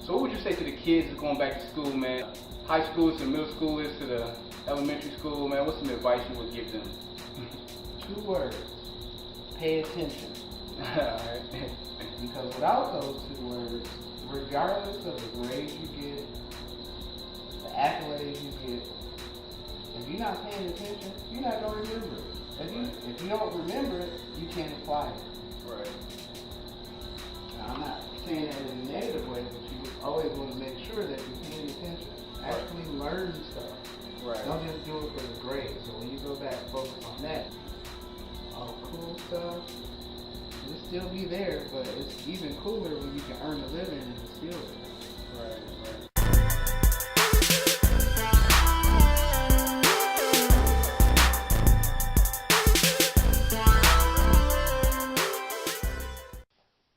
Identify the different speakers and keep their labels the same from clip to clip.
Speaker 1: So what would you say to the kids who's going back to school, man? High schoolers to middle schoolers to the elementary school, man. What's some advice you would give them?
Speaker 2: 2 words. Pay attention.
Speaker 1: Alright.
Speaker 2: Because without those 2 words, regardless of the grades you get, the accolades you get, if you're not paying attention, you're not going to remember it. If you don't remember it, you can't apply it.
Speaker 1: Right.
Speaker 2: Now, I'm not saying that in a negative way, but you always want to make sure that you're paying attention. Actually learn stuff.
Speaker 1: Right.
Speaker 2: Don't just do it for the grades. So when you go back, focus on that. All the cool stuff, it'll still be there, but it's even cooler when you can earn a living and it's still there.
Speaker 1: Right, right.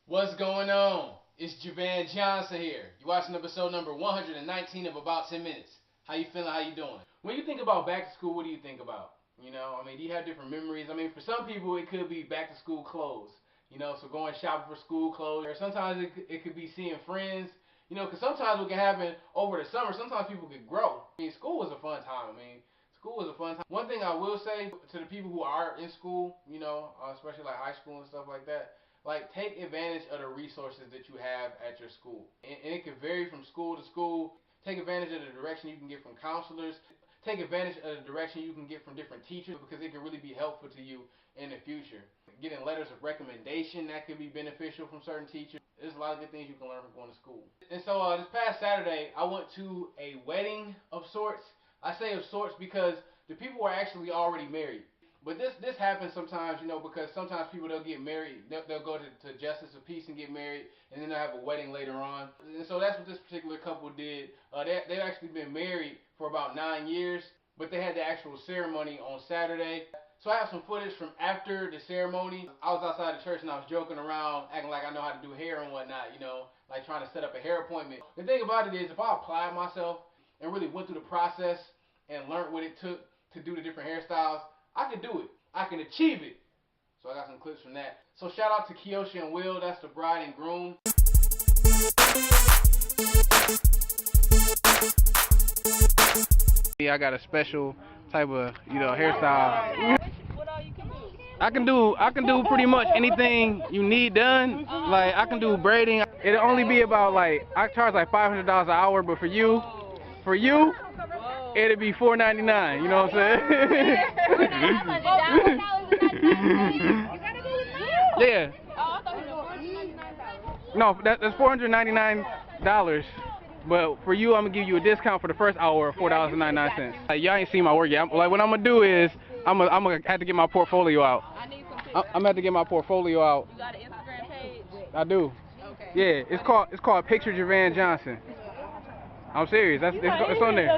Speaker 1: What's going on? It's Javan Johnson here. You're watching episode number 119 of About 10 Minutes. How you feeling? How you doing? When you think about back to school, what do you think about? You know, I mean, do you have different memories? I mean, for some people, it could be back to school clothes. You know, so going shopping for school clothes. Or sometimes it could be seeing friends. You know, because sometimes what can happen over the summer, sometimes people could grow. I mean, school was a fun time. I mean, school was a fun time. One thing I will say to the people who are in school, you know, especially like high school and stuff like that, like, take advantage of the resources that you have at your school. And it can vary from school to school. Take advantage of the direction you can get from counselors. Take advantage of the direction you can get from different teachers because it can really be helpful to you in the future. Getting letters of recommendation, that could be beneficial from certain teachers. There's a lot of good things you can learn from going to school. And so this past Saturday, I went to a wedding of sorts. I say of sorts because the people were actually already married. But this happens sometimes, you know, because sometimes people, they'll get married, they'll go to Justice of Peace and get married, and then they'll have a wedding later on. And so that's what this particular couple did. They've actually been married for about 9 years, but they had the actual ceremony on Saturday. So I have some footage from after the ceremony. I was outside the church and I was joking around, acting like I know how to do hair and whatnot, you know, like trying to set up a hair appointment. The thing about it is, if I applied myself and really went through the process and learned what it took to do the different hairstyles, I can do it. I can achieve it. So I got some clips from that. So shout out to Kiyoshi and Will. That's the bride and groom. I got a special type of, you know, hairstyle.
Speaker 3: What all you can do?
Speaker 1: I can do pretty much anything you need done. Like, I can do braiding. It'll only be about, like, I charge like $500 an hour, but for you, it'll be $4.99, you know what I'm saying? Yeah.
Speaker 3: Oh, I thought it was $499.
Speaker 1: No, that's $499. But for you, I'm gonna give you a discount for the first hour of $4.99. Like, y'all ain't seen my work yet. Like, what I'm gonna do is I'm gonna have to get my portfolio out.
Speaker 3: I need some pictures.
Speaker 1: I'm gonna have to get my portfolio out.
Speaker 3: You got an Instagram page?
Speaker 1: I do.
Speaker 3: Okay.
Speaker 1: Yeah, it's called Picture Javan Johnson. I'm serious. It's on there.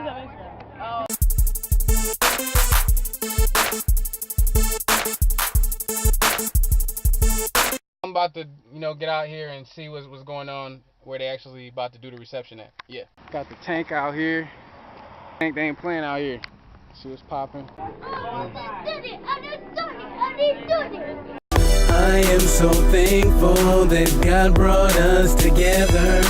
Speaker 3: Oh.
Speaker 1: I'm about to, you know, get out here and see what's going on where they actually about to do the reception at. Yeah. Got the tank out here. Tank, they ain't playing out here. See what's popping.
Speaker 4: I am so thankful that God brought us together.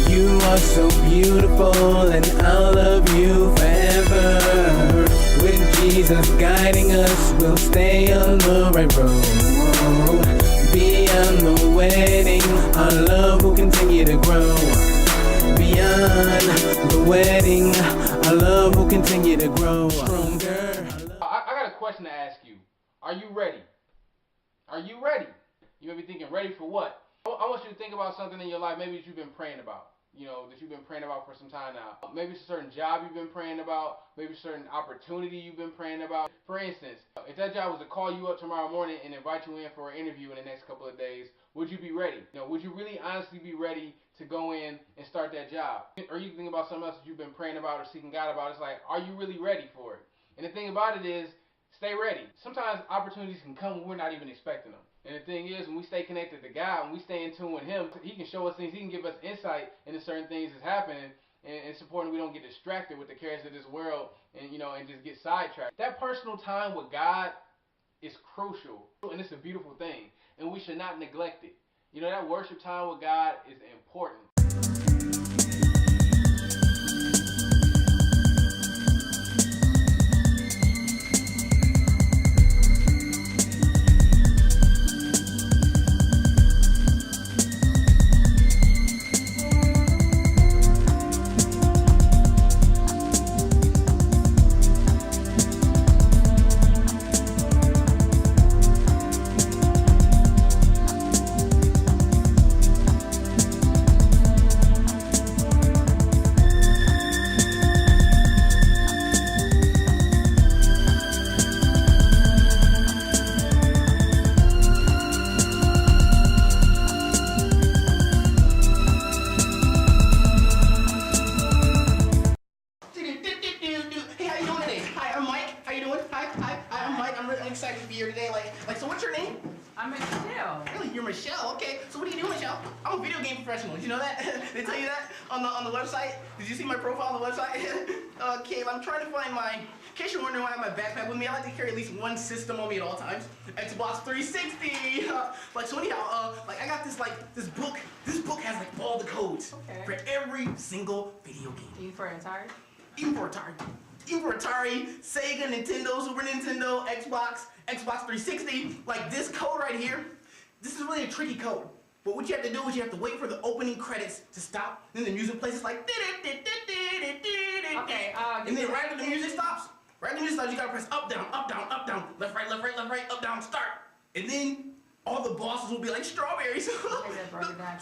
Speaker 4: You are so beautiful and I'll love you forever. With Jesus guiding us, we'll stay on the right road. Beyond the wedding, our love will continue to grow. Beyond the wedding, our love will continue to grow. Stronger.
Speaker 1: I got a question to ask you. Are you ready? Are you ready? You may be thinking, ready for what? I want you to think about something in your life maybe that you've been praying about. You know, that you've been praying about for some time now. Maybe it's a certain job you've been praying about. Maybe a certain opportunity you've been praying about. For instance, if that job was to call you up tomorrow morning and invite you in for an interview in the next couple of days, would you be ready? You know, would you really honestly be ready to go in and start that job? Or you can think about something else that you've been praying about or seeking God about. It's like, are you really ready for it? And the thing about it is, stay ready. Sometimes opportunities can come when we're not even expecting them. And the thing is, when we stay connected to God, when we stay in tune with Him, He can show us things. He can give us insight into certain things that's happening. And it's important we don't get distracted with the cares of this world and, you know, and just get sidetracked. That personal time with God is crucial. And it's a beautiful thing. And we should not neglect it. You know, that worship time with God is important.
Speaker 5: professional. Did you know that? They tell you that on the website? Did you see my profile on the website? Okay, I'm trying to find my... In case you're wondering why I have my backpack with me, I like to carry at least one system on me at all times. Xbox 360. Like so anyhow, like I got this book. This book has like all the codes for every single video game.
Speaker 3: Even for Atari?
Speaker 5: Even for Atari. Even for Atari, Sega, Nintendo, Super Nintendo, Xbox 360. Like this code right here. This is really a tricky code. But what you have to do is you have to wait for the opening credits to stop. Then the music plays. It's like.
Speaker 3: Okay.
Speaker 5: And then right after the music stops. Right when you start, you gotta press up, down, left, right, left, right, up, down, start. And then all the bosses will be like strawberries.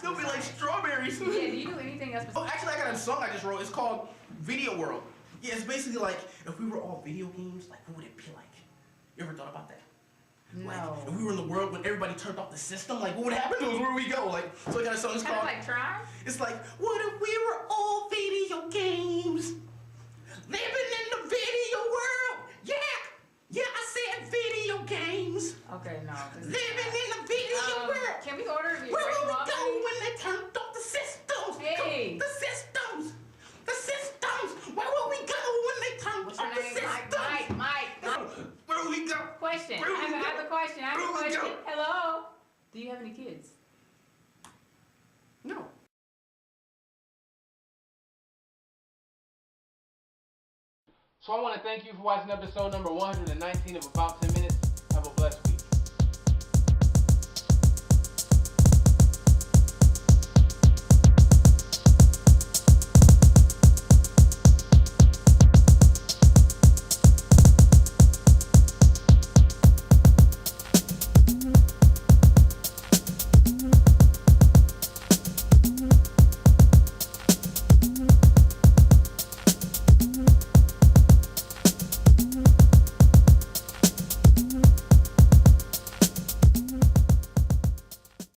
Speaker 5: They'll be like strawberries.
Speaker 3: Yeah, do you do anything else?
Speaker 5: Oh, actually, I got a song I just wrote. It's called Video World. Yeah, it's basically like if we were all video games, like what would it be like? You ever thought about that?
Speaker 3: No.
Speaker 5: Like if we were in the world when everybody turned off the system, like what would happen to us? Where would we go? Like, so I got a song. It's
Speaker 3: Kind
Speaker 5: called.
Speaker 3: of like Tron?
Speaker 5: It's like, what if we were all video games? Living in the video world. Yeah, I said video games.
Speaker 3: Okay, no.
Speaker 5: Living in the video world.
Speaker 3: Can we order the
Speaker 5: Where will we go when they turned off the systems?
Speaker 3: Hey.
Speaker 5: The systems. The systems. Where will we go when they turned
Speaker 3: What's
Speaker 5: off
Speaker 3: your
Speaker 5: the
Speaker 3: name?
Speaker 5: systems?
Speaker 3: Mike.
Speaker 5: Where will we go?
Speaker 3: Question. I
Speaker 5: Where will we
Speaker 3: have
Speaker 5: go?
Speaker 3: a question.
Speaker 5: Where will we go?
Speaker 3: Hello? Do you have any kids?
Speaker 5: No.
Speaker 1: So I want to thank you for watching episode number 119 of About 10 Minutes. Have a blessed one.